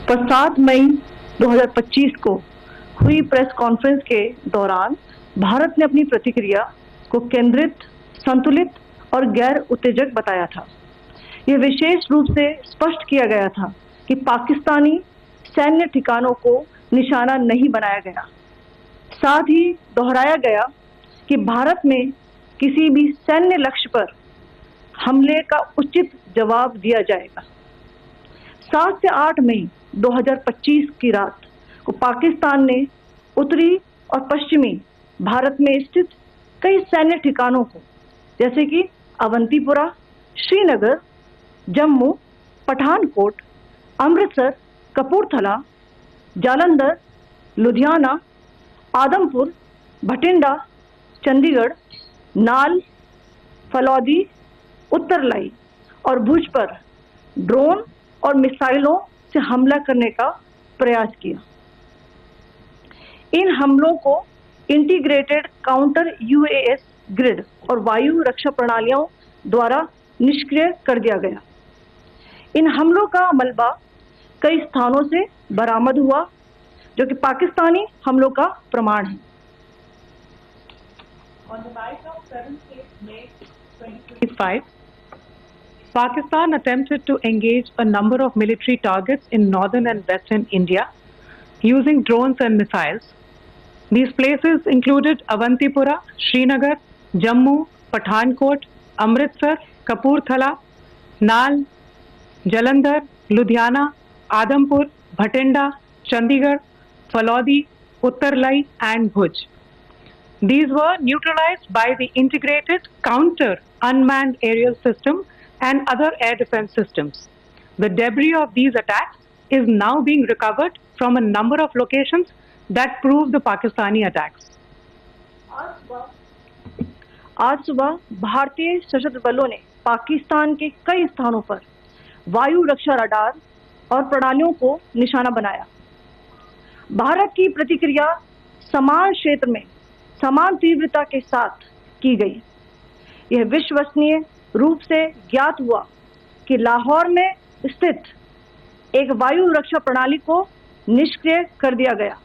पर 7 मई 2025 को हुई प्रेस कॉन्फ्रेंस के दौरान भारत ने अपनी प्रतिक्रिया को केंद्रित, संतुलित और गैर उत्तेजक बताया था। यह विशेष रूप से स्पष्ट किया गया था कि पाकिस्तानी सैन्य ठिकानों को निशाना नहीं बनाया गया। साथ ही दोहराया गया कि भारत में किसी भी सैन्य लक्ष्य पर हमले का उचित जवाब दिया जाएगा। 7 से 8 मई 2025 की रात को पाकिस्तान ने उत्तरी और पश्चिमी भारत में स्थित कई सैन्य ठिकानों को, जैसे कि अवंतीपुरा, श्रीनगर, जम्मू, पठानकोट, अमृतसर, कपूरथला, जालंधर, लुधियाना, आदमपुर, भटिंडा, चंडीगढ़, नाल, फलौदी, उत्तरलाई और भुज पर ड्रोन और मिसाइलों से हमला करने का प्रयास किया। इन हमलों को इंटीग्रेटेड काउंटर यूएएस ग्रिड और वायु रक्षा प्रणालियों द्वारा निष्क्रिय कर दिया गया। इन हमलों का मलबा कई स्थानों से बरामद हुआ, जो कि पाकिस्तानी हमलों का प्रमाण है। On the night of 7th May 2025, Pakistan attempted to engage a number of military targets in northern and western India using drones and missiles. These places included Avantipura, Srinagar, Jammu, Pathankot, Amritsar, Kapurthala, Nal, Jalandhar, Ludhiana, Adampur, Bhatinda, Chandigarh, Falodi, Uttarlai and Bhuj. These were neutralized by the integrated counter unmanned aerial system and other air defense systems. The debris of these attacks is now being recovered from a number of locations that prove the Pakistani attacks. आज सुबह भारतीय सशस्त्र बलों ने पाकिस्तान के कई स्थानों पर वायु रक्षा रडार और प्रणालियों को निशाना बनाया। भारत की प्रतिक्रिया समान क्षेत्र में समान तीव्रता के साथ की गई। यह विश्वसनीय रूप से ज्ञात हुआ कि लाहौर में स्थित एक वायु रक्षा प्रणाली को निष्क्रिय कर दिया गया।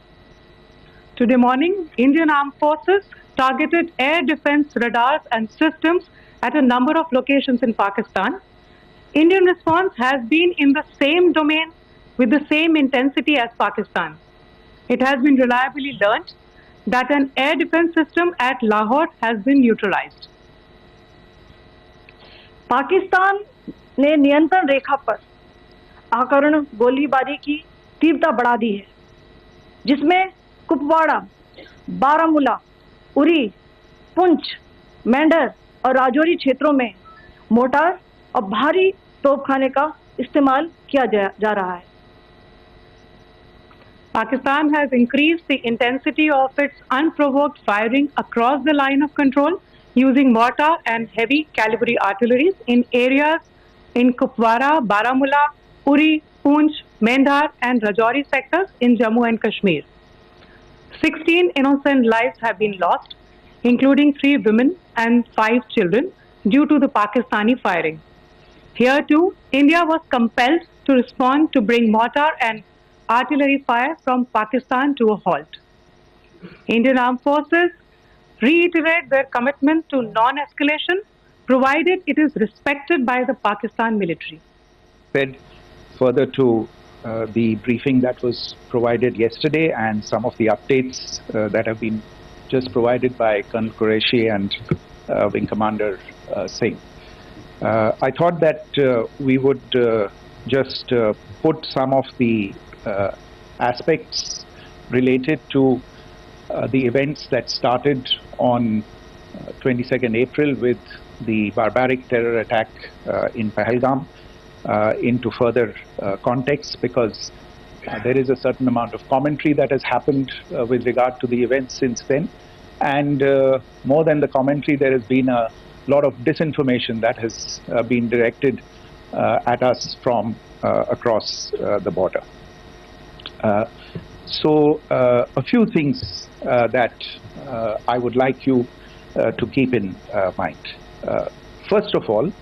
Today morning, Indian Armed Forces targeted air defense radars and systems at a number of locations in Pakistan. Indian response has been in the same domain with the same intensity as Pakistan. It has been reliably learnt that an air defense system at Lahore has been neutralized. Pakistan ने नियंत्रण रेखा पर आकरण गोलीबारी की तीव्रता बढ़ा दी है, जिसमें कुपवाड़ा, बारामूला, उरी, पुंछ, मेंढर और राजौरी क्षेत्रों में मोर्टार और भारी तोपखाने का इस्तेमाल किया जा रहा है। Pakistan has increased the intensity of its unprovoked firing across the line of control using mortar and heavy calibre artilleries in areas in Kupwara, Baramulla, Uri, Poonch, Mendhar and Rajouri sectors in Jammu and Kashmir. 16 innocent lives have been lost, including 3 women and 5 children, due to the Pakistani firing. Here too, India was compelled to respond to bring mortar and artillery fire from Pakistan to a halt. Indian Armed Forces reiterate their commitment to non-escalation, provided it is respected by the Pakistan military. Further to the briefing that was provided yesterday and some of the updates that have been just provided by Colonel Qureshi and Wing Commander Singh. I thought that we would just put some of the aspects related to the events that started on 22nd April with the barbaric terror attack in Pahalgam into further context, because there is a certain amount of commentary that has happened with regard to the events since then, and more than the commentary, there has been a lot of disinformation that has been directed at us from across the border. So a few things that I would like you to keep in mind. First of all,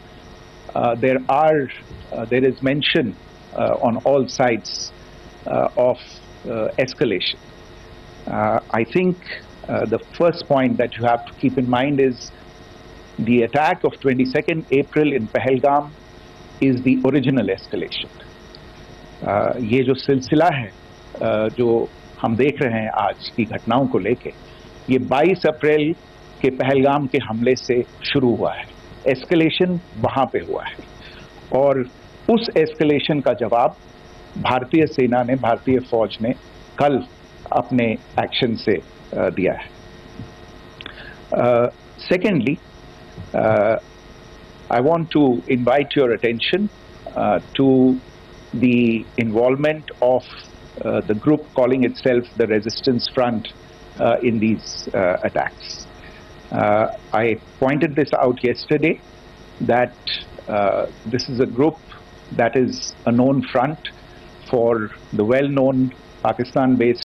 there is mention on all sides of escalation. I think the first point that you have to keep in mind is the attack of 22nd April in Pahalgam is the original escalation. ये जो सिलसिला है जो हम देख रहे हैं आज की घटनाओं को लेके, ये 22 अप्रैल के पहलगाम के हमले से शुरू हुआ है. एस्केलेशन वहां पे हुआ है और उस एस्केलेशन का जवाब भारतीय सेना ने, भारतीय फौज ने कल अपने एक्शन से दिया है. Secondly, I want to invite your attention to the involvement of the group calling itself the Resistance Front in these attacks. I pointed this out yesterday that this is a group that is a known front for the well-known Pakistan-based